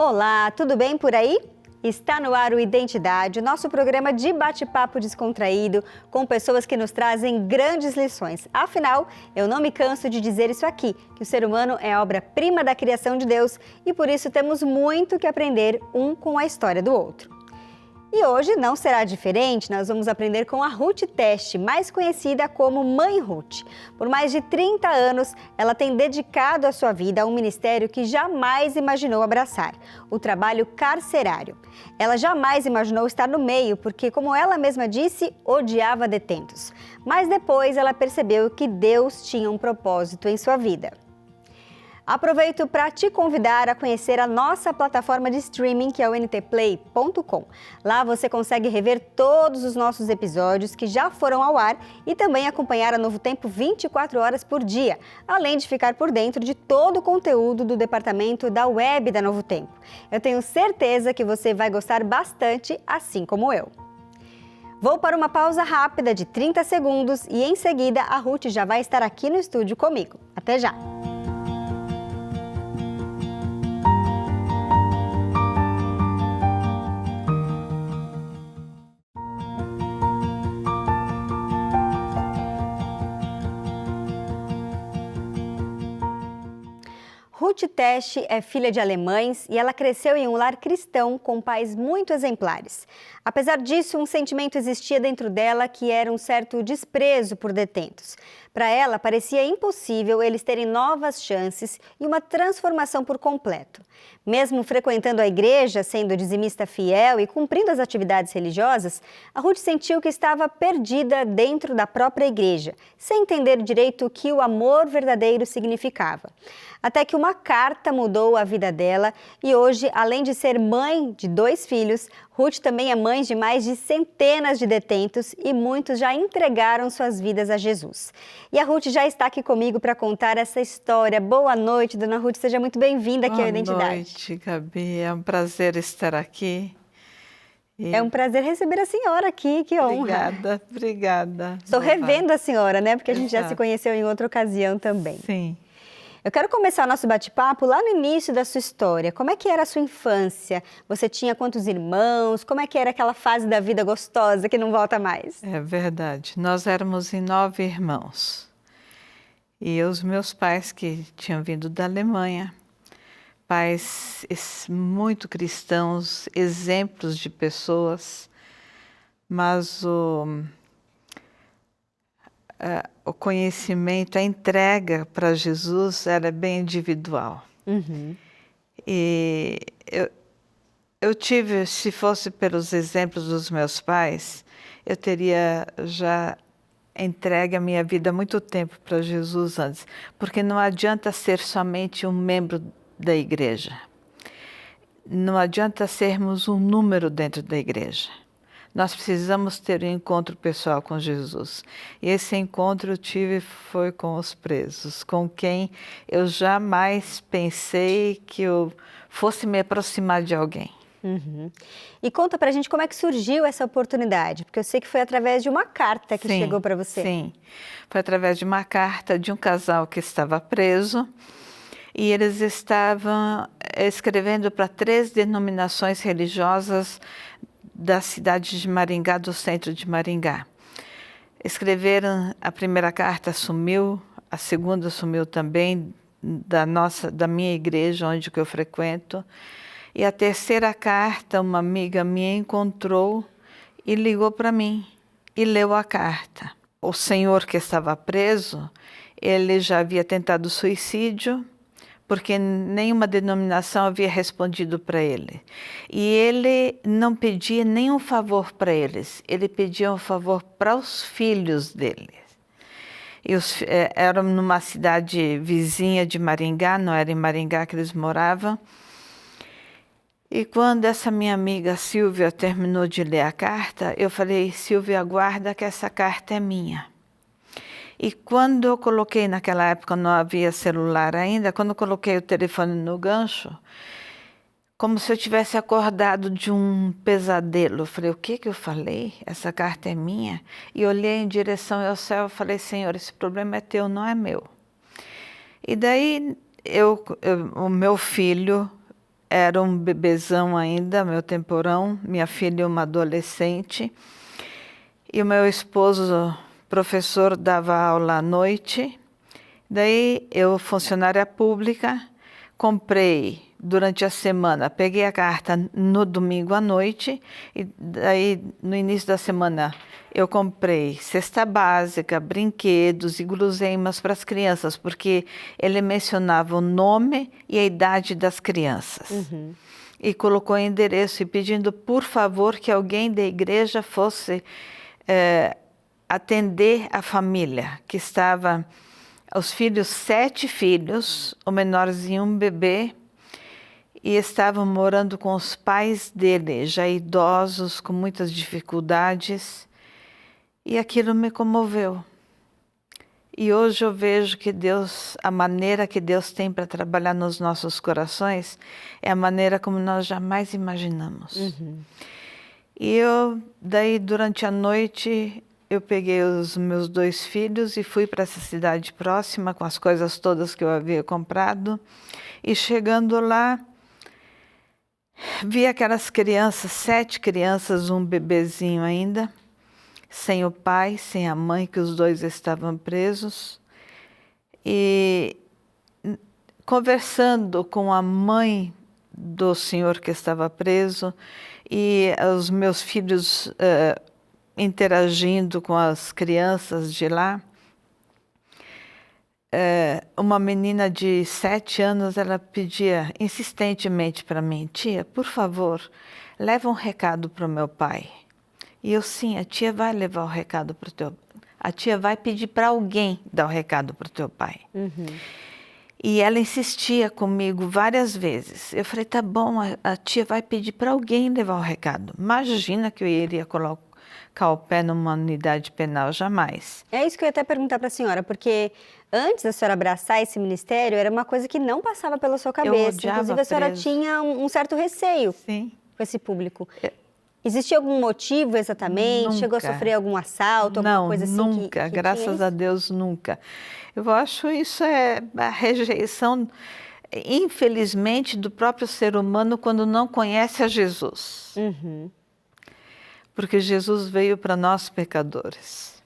Olá, tudo bem por aí? Está no ar o Identidade, o nosso programa de bate-papo descontraído com pessoas que nos trazem grandes lições. Afinal, eu não me canso de dizer isso aqui, que o ser humano é a obra-prima da criação de Deus e por isso temos muito que aprender um com a história do outro. E hoje não será diferente, nós vamos aprender com a Ruth Teste, mais conhecida como Mãe Ruth. Por mais de 30 anos, ela tem dedicado a sua vida a um ministério que jamais imaginou abraçar, o trabalho carcerário. Ela jamais imaginou estar no meio, porque, como ela mesma disse, odiava detentos. Mas depois ela percebeu que Deus tinha um propósito em sua vida. Aproveito para te convidar a conhecer a nossa plataforma de streaming, que é o ntplay.com. Lá você consegue rever todos os nossos episódios que já foram ao ar e também acompanhar a Novo Tempo 24 horas por dia, além de ficar por dentro de todo o conteúdo do departamento da web da Novo Tempo. Eu tenho certeza que você vai gostar bastante, assim como eu. Vou para uma pausa rápida de 30 segundos e em seguida a Ruth já vai estar aqui no estúdio comigo. Até já! Ruth Teste é filha de alemães e ela cresceu em um lar cristão com pais muito exemplares. Apesar disso, um sentimento existia dentro dela que era um certo desprezo por detentos. Para ela, parecia impossível eles terem novas chances e uma transformação por completo. Mesmo frequentando a igreja, sendo dizimista fiel e cumprindo as atividades religiosas, a Ruth sentiu que estava perdida dentro da própria igreja, sem entender direito o que o amor verdadeiro significava. Até que uma carta mudou a vida dela e hoje, além de ser mãe de 2 filhos, Ruth também é mãe de mais de centenas de detentos e muitos já entregaram suas vidas a Jesus. E a Ruth já está aqui comigo para contar essa história. Boa noite, dona Ruth, seja muito bem-vinda aqui ao Identidade. Boa noite, Gabi, é um prazer estar aqui. É um prazer receber a senhora aqui, que honra. Obrigada. Estou revendo a senhora, né? Porque a gente já se Exato. conheceu em outra ocasião também. Sim. Eu quero começar o nosso bate-papo lá no início da sua história. Como é que era a sua infância? Você tinha quantos irmãos? Como é que era aquela fase da vida gostosa que não volta mais? É verdade. Nós éramos em 9 irmãos. E os meus pais, que tinham vindo da Alemanha, pais muito cristãos, exemplos de pessoas, mas o conhecimento, a entrega para Jesus era bem individual. Uhum. E eu tive, se fosse pelos exemplos dos meus pais, eu teria já entregue a minha vida há muito tempo para Jesus antes, porque não adianta ser somente um membro da igreja. Não adianta sermos um número dentro da igreja. Nós precisamos ter um encontro pessoal com Jesus. E esse encontro eu tive foi com os presos, com quem eu jamais pensei que eu fosse me aproximar de alguém. Uhum. E conta pra gente como é que surgiu essa oportunidade, porque eu sei que foi através de uma carta que chegou para você. Sim, foi através de uma carta de um casal que estava preso e eles estavam escrevendo para 3 denominações religiosas da cidade de Maringá, do centro de Maringá. Escreveram, a primeira carta sumiu, a segunda sumiu também da minha igreja, onde que eu frequento. E a terceira carta, uma amiga minha encontrou e ligou para mim e leu a carta. O senhor que estava preso, ele já havia tentado suicídio, porque nenhuma denominação havia respondido para ele. E ele não pedia nenhum favor para eles, ele pedia um favor para os filhos dele. E eram numa cidade vizinha de Maringá, não era em Maringá que eles moravam. E quando essa minha amiga Silvia terminou de ler a carta, eu falei, Silvia, aguarda que essa carta é minha. E quando eu coloquei, naquela época não havia celular ainda, quando eu coloquei o telefone no gancho, como se eu tivesse acordado de um pesadelo. Eu falei, o que eu falei? Essa carta é minha? E olhei em direção ao céu e falei, Senhor, esse problema é teu, não é meu. E daí o meu filho era um bebezão ainda, meu temporão, minha filha uma adolescente. E o meu esposo, professor, dava aula à noite. Daí eu, funcionária pública, comprei durante a semana, peguei a carta no domingo à noite e daí no início da semana eu comprei cesta básica, brinquedos e guloseimas para as crianças, porque ele mencionava o nome e a idade das crianças. E colocou o endereço e pedindo, por favor, que alguém da igreja fosse atender a família, que estava, os filhos, 7 filhos, o menorzinho um bebê, e estavam morando com os pais dele, já idosos, com muitas dificuldades, e aquilo me comoveu. E hoje eu vejo que Deus, a maneira que Deus tem para trabalhar nos nossos corações, é a maneira como nós jamais imaginamos. E eu, daí, durante a noite, eu peguei os meus 2 filhos e fui para essa cidade próxima com as coisas todas que eu havia comprado. E chegando lá, vi aquelas crianças, 7 crianças, um bebezinho ainda, sem o pai, sem a mãe, que os 2 estavam presos. E conversando com a mãe do senhor que estava preso e os meus filhos interagindo com as crianças de lá, uma menina de 7 anos, ela pedia insistentemente para mim, tia, por favor, leva um recado para o meu pai. E eu, sim, a tia vai levar o recado para o teu pai. A tia vai pedir para alguém dar o recado para o teu pai. E ela insistia comigo várias vezes. Eu falei, tá bom, a tia vai pedir para alguém levar o recado. Imagina que eu iria colocar o pé numa unidade penal, jamais. É isso que eu ia até perguntar para a senhora, porque antes da senhora abraçar esse ministério, era uma coisa que não passava pela sua cabeça. Inclusive, a senhora tinha um certo receio com esse público. Existia algum motivo exatamente? Nunca. Chegou a sofrer algum assalto, alguma coisa assim? Nunca, graças a Deus, nunca. Eu acho isso a rejeição, infelizmente, do próprio ser humano quando não conhece a Jesus. Porque Jesus veio para nós pecadores.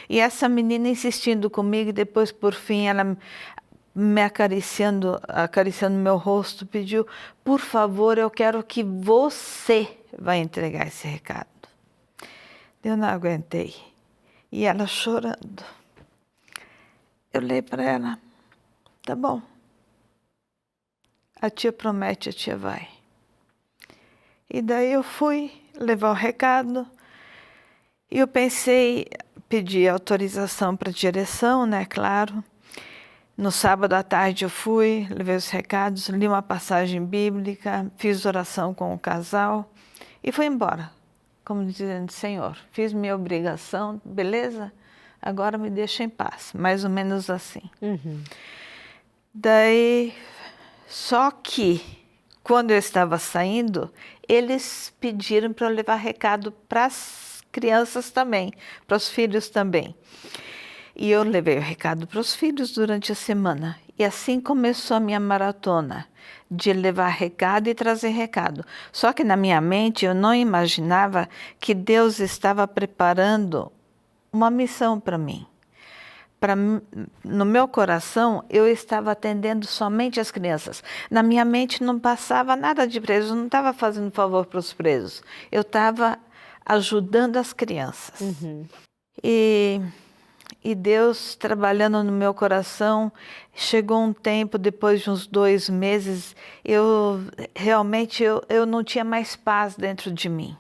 E essa menina insistindo comigo, e depois, por fim, ela me acariciando meu rosto, pediu, por favor, eu quero que você vá entregar esse recado. Eu não aguentei. E ela chorando. Eu olhei para ela, tá bom. A tia promete, a tia vai. E daí eu fui levar o recado. E eu pensei, pedi autorização para a direção, né, claro. No sábado à tarde eu fui, levei os recados, li uma passagem bíblica, fiz oração com o casal e fui embora. Como dizendo, Senhor, fiz minha obrigação, beleza? Agora me deixa em paz. Mais ou menos assim. Daí, só que, quando eu estava saindo, eles pediram para eu levar recado para as crianças também, para os filhos também. E eu levei o recado para os filhos durante a semana. E assim começou a minha maratona, de levar recado e trazer recado. Só que na minha mente eu não imaginava que Deus estava preparando uma missão para mim. No meu coração, eu estava atendendo somente as crianças. Na minha mente não passava nada de presos, eu não estava fazendo favor para os presos. Eu estava ajudando as crianças. E Deus trabalhando no meu coração, chegou um tempo, depois de uns 2 meses, eu não tinha mais paz dentro de mim.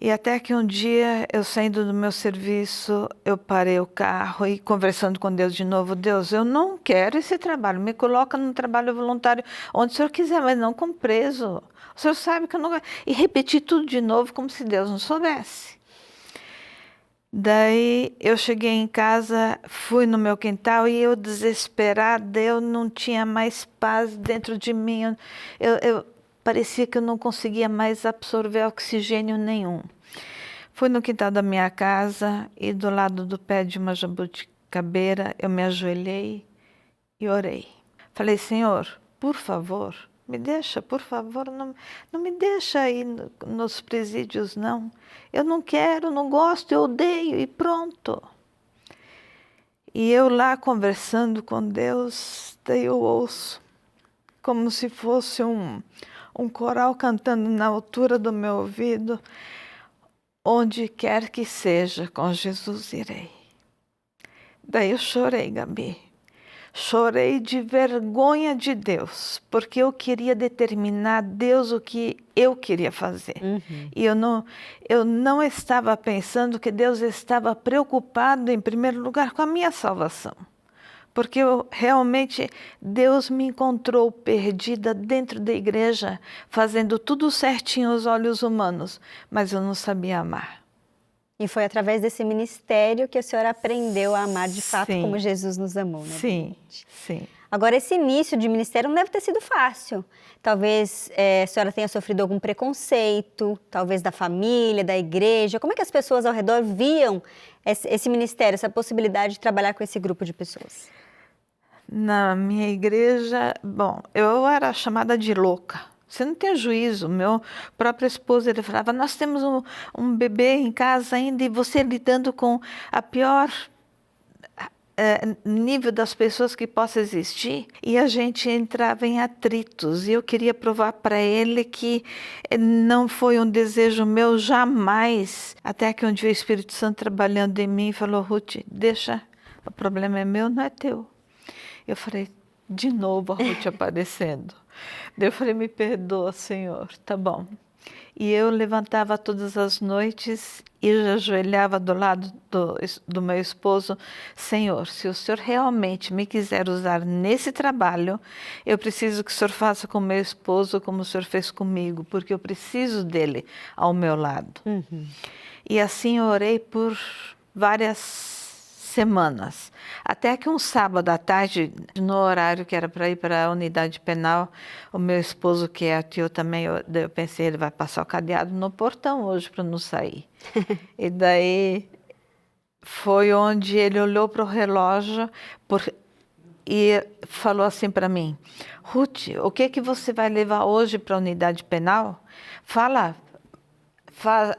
E até que um dia, eu saindo do meu serviço, eu parei o carro e conversando com Deus de novo, Deus, eu não quero esse trabalho, me coloca num trabalho voluntário, onde o Senhor quiser, mas não como preso. O Senhor sabe que eu não... E repeti tudo de novo, como se Deus não soubesse. Daí eu cheguei em casa, fui no meu quintal e eu desesperada, eu não tinha mais paz dentro de mim, eu parecia que eu não conseguia mais absorver oxigênio nenhum. Fui no quintal da minha casa e do lado do pé de uma jabuticabeira eu me ajoelhei e orei. Falei, Senhor, por favor, Me deixa, por favor, não me deixa ir nos presídios, não. Eu não quero, não gosto, eu odeio e pronto. E eu lá conversando com Deus, daí eu ouço, como se fosse um coral cantando na altura do meu ouvido, onde quer que seja, com Jesus irei. Daí eu chorei, Gabi. Chorei de vergonha de Deus, porque eu queria determinar a Deus o que eu queria fazer. E eu não estava pensando que Deus estava preocupado, em primeiro lugar, com a minha salvação. Porque realmente Deus me encontrou perdida dentro da igreja, fazendo tudo certinho aos olhos humanos, mas eu não sabia amar. E foi através desse ministério que a senhora aprendeu a amar de fato Sim. como Jesus nos amou, né? Sim, sim. Agora, esse início de ministério não deve ter sido fácil. Talvez a senhora tenha sofrido algum preconceito, talvez da família, da igreja. Como é que as pessoas ao redor viam esse ministério, essa possibilidade de trabalhar com esse grupo de pessoas? Na minha igreja, bom, eu era chamada de louca. Você não tem juízo. Meu próprio esposo, ele falava, nós temos um bebê em casa ainda e você lidando com a pior nível das pessoas que possa existir. E a gente entrava em atritos. E eu queria provar para ele que não foi um desejo meu jamais. Até que um dia o Espírito Santo trabalhando em mim falou, Ruth, deixa, o problema é meu, não é teu. Eu falei, de novo a Ruth aparecendo. Daí eu falei, me perdoa, Senhor, tá bom. E eu levantava todas as noites e ajoelhava do lado do meu esposo. Senhor, se o Senhor realmente me quiser usar nesse trabalho, eu preciso que o Senhor faça com meu esposo como o Senhor fez comigo, porque eu preciso dele ao meu lado. E assim eu orei por várias semanas, até que um sábado à tarde, no horário que era para ir para a unidade penal, o meu esposo, que é ateu também, eu pensei, ele vai passar o cadeado no portão hoje para não sair. E daí foi onde ele olhou para o relógio e falou assim para mim, Ruth, o que você vai levar hoje para a unidade penal? Fala.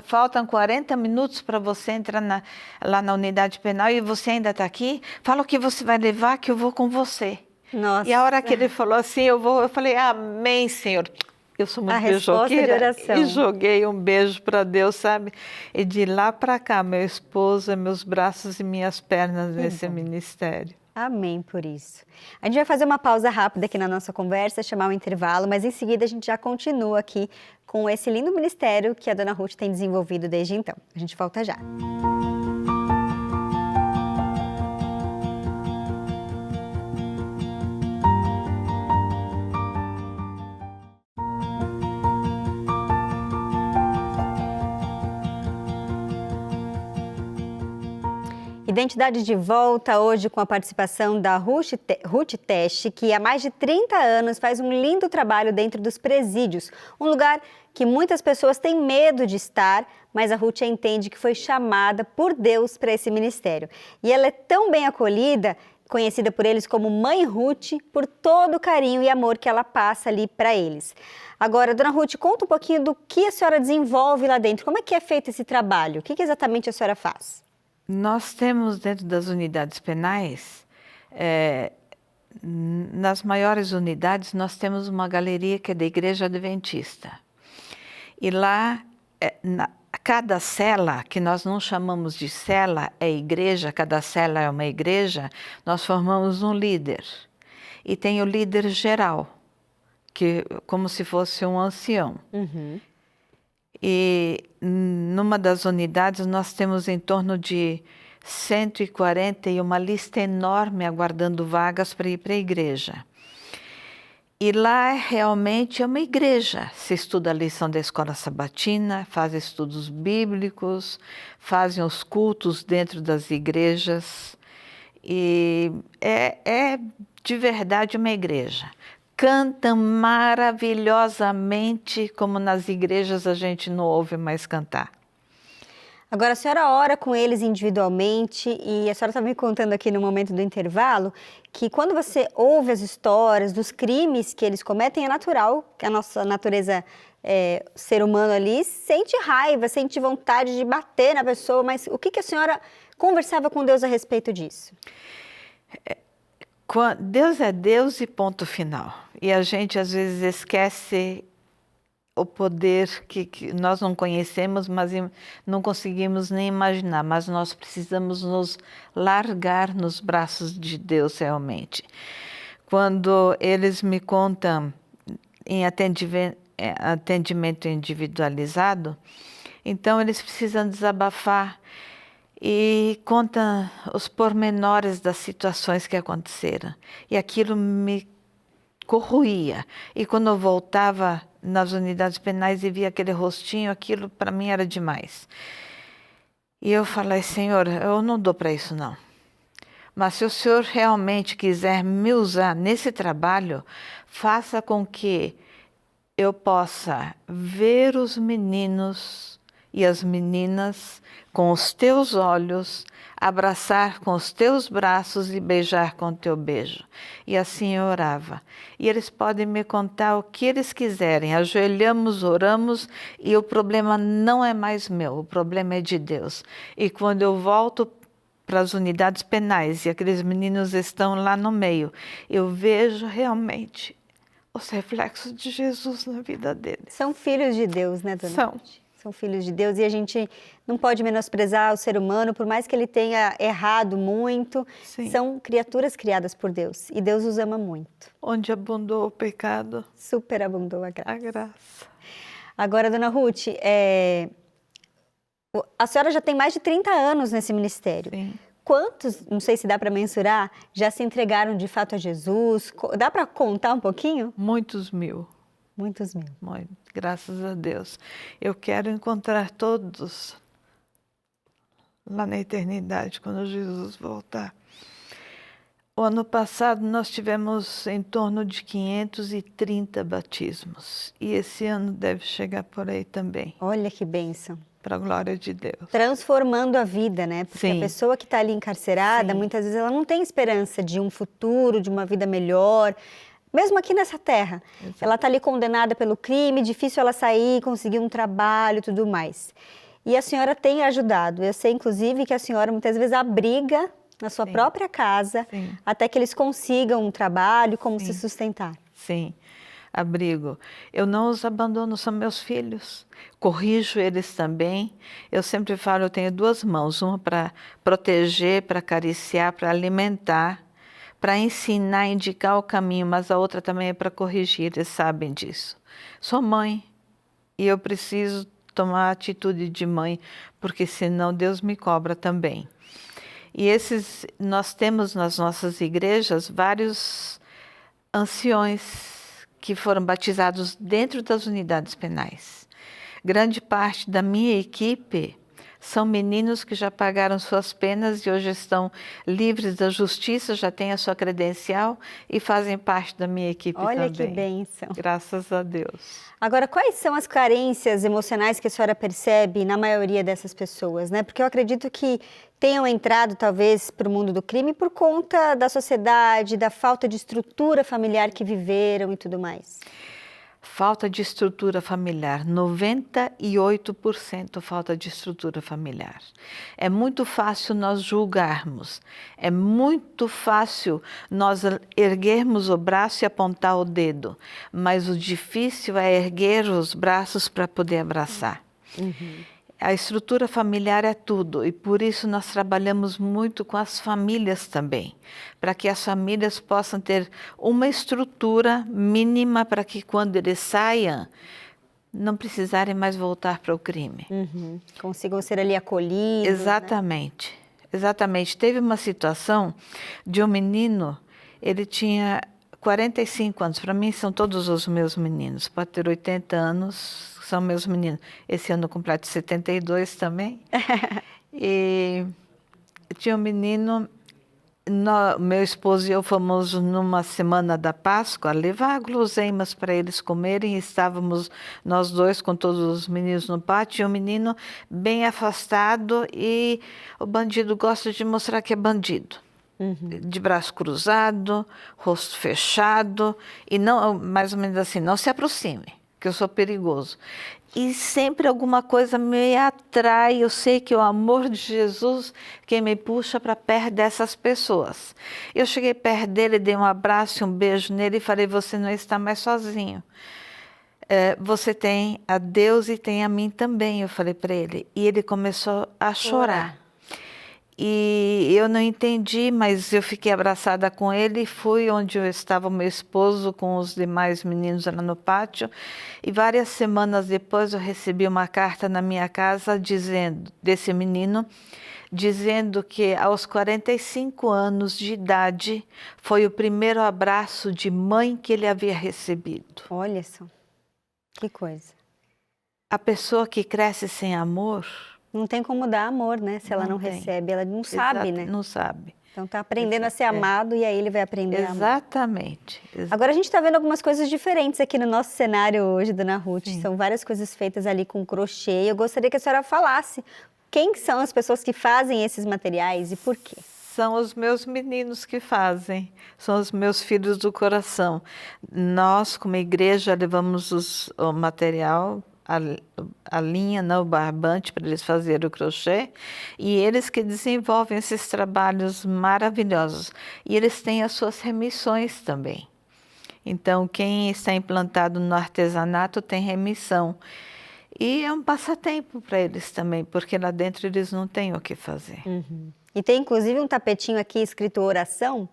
Faltam 40 minutos para você entrar lá na unidade penal e você ainda está aqui? Fala o que você vai levar que eu vou com você. Nossa. E a hora que ele falou assim, eu falei, amém, Senhor. Eu sou muito resposta de beijoqueira oração. e joguei um beijo para Deus, sabe? E de lá para cá, meu esposo, meus braços e minhas pernas nesse ministério. Amém por isso. A gente vai fazer uma pausa rápida aqui na nossa conversa, chamar um intervalo, mas em seguida a gente já continua aqui com esse lindo ministério que a dona Ruth tem desenvolvido desde então. A gente volta já. Identidade de volta hoje com a participação da Ruth Teste, que há mais de 30 anos faz um lindo trabalho dentro dos presídios, um lugar que muitas pessoas têm medo de estar, mas a Ruth entende que foi chamada por Deus para esse ministério. E ela é tão bem acolhida, conhecida por eles como Mãe Ruth, por todo o carinho e amor que ela passa ali para eles. Agora, dona Ruth, conta um pouquinho do que a senhora desenvolve lá dentro, como é que é feito esse trabalho, o que exatamente a senhora faz? Nós temos dentro das unidades penais, nas maiores unidades, nós temos uma galeria que é da Igreja Adventista. E lá, cada cela, que nós não chamamos de cela, é igreja, cada cela é uma igreja, nós formamos um líder. E tem o líder geral, que como se fosse um ancião. E numa das unidades nós temos em torno de 140 e uma lista enorme aguardando vagas para ir para a igreja. E lá realmente é uma igreja. Se estuda a lição da escola sabatina, faz estudos bíblicos, fazem os cultos dentro das igrejas. E é de verdade uma igreja. Cantam maravilhosamente, como nas igrejas a gente não ouve mais cantar. Agora, a senhora ora com eles individualmente e a senhora estava me contando aqui no momento do intervalo que quando você ouve as histórias dos crimes que eles cometem, é natural que a nossa natureza ser humano ali sente raiva, sente vontade de bater na pessoa, mas o que a senhora conversava com Deus a respeito disso? Deus é Deus e ponto final. E a gente às vezes esquece o poder que nós não conhecemos, mas não conseguimos nem imaginar, mas nós precisamos nos largar nos braços de Deus realmente. Quando eles me contam em atendimento individualizado, então eles precisam desabafar e contam os pormenores das situações que aconteceram. E aquilo me corroía. E quando eu voltava nas unidades penais e via aquele rostinho, aquilo para mim era demais. E eu falei, Senhor, eu não dou para isso não. Mas se o Senhor realmente quiser me usar nesse trabalho, faça com que eu possa ver os meninos e as meninas com os teus olhos, abraçar com os teus braços e beijar com o teu beijo. E assim eu orava. E eles podem me contar o que eles quiserem. Ajoelhamos, oramos e o problema não é mais meu, o problema é de Deus. E quando eu volto para as unidades penais e aqueles meninos estão lá no meio, eu vejo realmente os reflexos de Jesus na vida deles. São filhos de Deus, né, dona? São. São filhos de Deus e a gente não pode menosprezar o ser humano, por mais que ele tenha errado muito. Sim. São criaturas criadas por Deus e Deus os ama muito. Onde abundou o pecado, Superabundou a graça. a graça. Agora, dona Ruth, a senhora já tem mais de 30 anos nesse ministério. Sim. Quantos, não sei se dá para mensurar, já se entregaram de fato a Jesus? Dá para contar um pouquinho? Muitos mil. Muitos mil. Muito, graças a Deus. Eu quero encontrar todos lá na eternidade, quando Jesus voltar. O ano passado nós tivemos em torno de 530 batismos. E esse ano deve chegar por aí também. Olha que bênção. Para a glória de Deus. Transformando a vida, né? Porque Sim. A pessoa que está ali encarcerada, Sim. muitas vezes ela não tem esperança de um futuro, de uma vida melhor. Mesmo aqui nessa terra. Exato. Ela está ali condenada pelo crime, difícil ela sair, conseguir um trabalho e tudo mais. E a senhora tem ajudado. Eu sei, inclusive, que a senhora muitas vezes abriga na sua Sim. própria casa, Sim. até que eles consigam um trabalho, como Sim. se sustentar. Sim, abrigo. Eu não os abandono, são meus filhos. Corrijo eles também. Eu sempre falo, eu tenho duas mãos, uma para proteger, para acariciar, para alimentar, para ensinar, indicar o caminho, mas a outra também é para corrigir, eles sabem disso. Sou mãe e eu preciso tomar a atitude de mãe, porque senão Deus me cobra também. E nós temos nas nossas igrejas vários anciões que foram batizados dentro das unidades penais. Grande parte da minha equipe são meninos que já pagaram suas penas e hoje estão livres da justiça, já têm a sua credencial e fazem parte da minha equipe também. Olha que bênção. Graças a Deus. Agora, quais são as carências emocionais que a senhora percebe na maioria dessas pessoas, né? Porque eu acredito que tenham entrado, talvez, para o mundo do crime por conta da sociedade, da falta de estrutura familiar que viveram e tudo mais. Falta de estrutura familiar, 98% falta de estrutura familiar. É muito fácil nós julgarmos, é muito fácil nós erguermos o braço e apontar o dedo, mas o difícil é erguer os braços para poder abraçar. Uhum. A estrutura familiar é tudo e por isso nós trabalhamos muito com as famílias também, para que as famílias possam ter uma estrutura mínima para que quando eles saiam, não precisarem mais voltar para o crime. Uhum. Consigam ser ali acolhidos. Exatamente, né? Exatamente. Teve uma situação de um menino, ele tinha 45 anos, para mim são todos os meus meninos, pode ter 80 anos, são meus meninos. Esse ano eu completo 72 também. E tinha um menino Meu esposo e eu fomos numa semana da Páscoa levar guloseimas para eles comerem. Estávamos nós dois com todos os meninos no pátio e o menino bem afastado, e o bandido gosta de mostrar que é bandido. De braço cruzado, rosto fechado, e não, mais ou menos assim, não se aproxime, que eu sou perigoso. E sempre alguma coisa me atrai. Eu sei que o amor de Jesus quem me puxa para perto dessas pessoas. Eu cheguei perto dele, dei um abraço e um beijo nele e falei: você não está mais sozinho. Você tem a Deus e tem a mim também, eu falei para ele. E ele começou a chorar. E eu não entendi, mas eu fiquei abraçada com ele e fui onde estava o meu esposo com os demais meninos lá no pátio. E várias semanas depois eu recebi uma carta na minha casa desse menino, dizendo que aos 45 anos de idade foi o primeiro abraço de mãe que ele havia recebido. Olha só, que coisa. A pessoa que cresce sem amor... Não tem como dar amor, né? Se ela não recebe, ela não sabe, né? Não sabe. Então tá aprendendo a ser amado e aí ele vai aprender a amar. Exatamente. Agora a gente está vendo algumas coisas diferentes aqui no nosso cenário hoje, dona Ruth. Sim. São várias coisas feitas ali com crochê. Eu gostaria que a senhora falasse quem são as pessoas que fazem esses materiais e por quê? São os meus meninos que fazem, são os meus filhos do coração. Nós, como igreja, levamos o material, a linha, o barbante para eles fazerem o crochê, e eles que desenvolvem esses trabalhos maravilhosos. E eles têm as suas remissões também. Então, quem está implantado no artesanato tem remissão. E é um passatempo para eles também, porque lá dentro eles não têm o que fazer. E tem inclusive um tapetinho aqui escrito oração,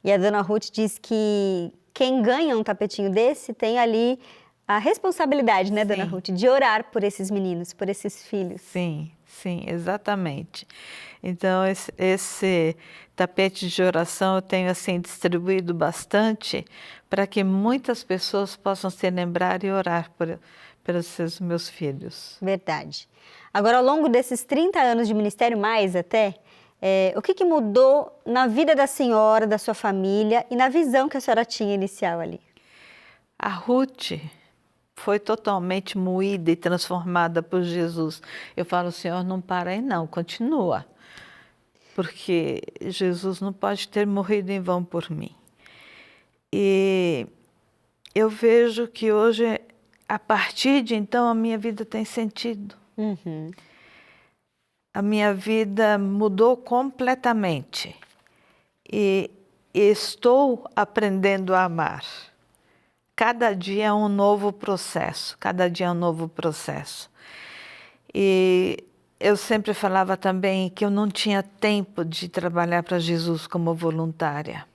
e a dona Ruth diz que quem ganha um tapetinho desse tem ali a responsabilidade, né, dona Ruth, de orar por esses meninos, por esses filhos. Sim, exatamente. Então, esse tapete de oração eu tenho assim distribuído bastante para que muitas pessoas possam se lembrar e orar pelos meus filhos. Verdade. Agora, ao longo desses 30 anos de ministério, mais até, o que mudou na vida da senhora, da sua família e na visão que a senhora tinha inicial ali? A Ruth foi totalmente moída e transformada por Jesus. Eu falo: Senhor, não para aí não, continua. Porque Jesus não pode ter morrido em vão por mim. E eu vejo que hoje, a partir de então, a minha vida tem sentido. A minha vida mudou completamente. E estou aprendendo a amar. Cada dia é um novo processo, cada dia é um novo processo. E eu sempre falava também que eu não tinha tempo de trabalhar para Jesus como voluntária.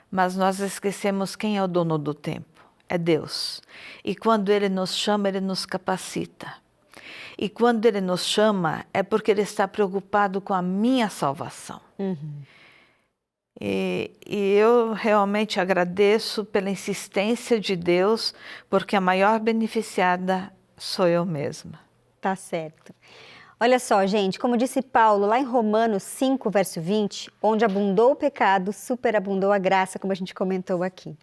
Mas nós esquecemos quem é o dono do tempo, é Deus. E quando Ele nos chama, Ele nos capacita. E quando Ele nos chama, é porque Ele está preocupado com a minha salvação. E eu realmente agradeço pela insistência de Deus, porque a maior beneficiada sou eu mesma. Tá certo. Olha só, gente, como disse Paulo lá em Romanos 5, verso 20, onde abundou o pecado, superabundou a graça, como a gente comentou aqui.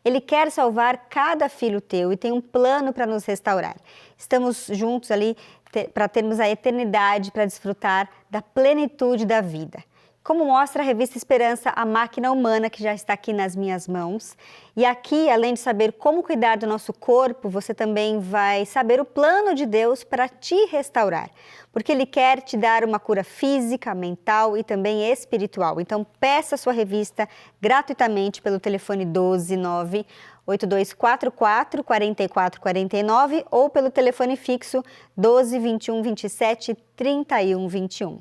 Ele quer salvar cada filho teu e tem um plano para nos restaurar. Estamos juntos ali para termos a eternidade, para desfrutar da plenitude da vida. Como mostra a revista Esperança, a máquina humana que já está aqui nas minhas mãos. E aqui, além de saber como cuidar do nosso corpo, você também vai saber o plano de Deus para te restaurar. Porque Ele quer te dar uma cura física, mental e também espiritual. Então, peça a sua revista gratuitamente pelo telefone 12 8244 4449 ou pelo telefone fixo 12 21 27 31 21.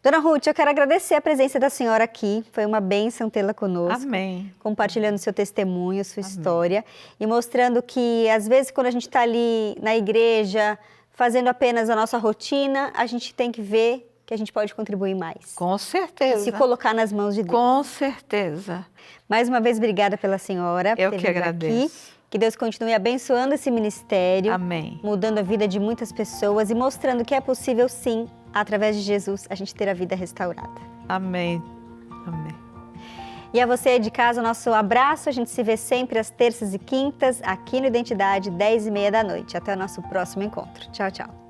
Dona Ruth, eu quero agradecer a presença da senhora aqui. Foi uma bênção tê-la conosco. Amém. Compartilhando seu testemunho, sua história e mostrando que, às vezes, quando a gente está ali na igreja, fazendo apenas a nossa rotina, a gente tem que ver que a gente pode contribuir mais. Com certeza. Se colocar nas mãos de Deus. Com certeza. Mais uma vez, obrigada pela senhora. Eu que agradeço. Aqui. Que Deus continue abençoando esse ministério. Amém. Mudando a vida de muitas pessoas e mostrando que é possível, sim, através de Jesus, a gente ter a vida restaurada. Amém. Amém. E a você de casa, nosso abraço. A gente se vê sempre às terças e quintas, aqui no Identidade, 10h30 da noite. Até o nosso próximo encontro. Tchau, tchau.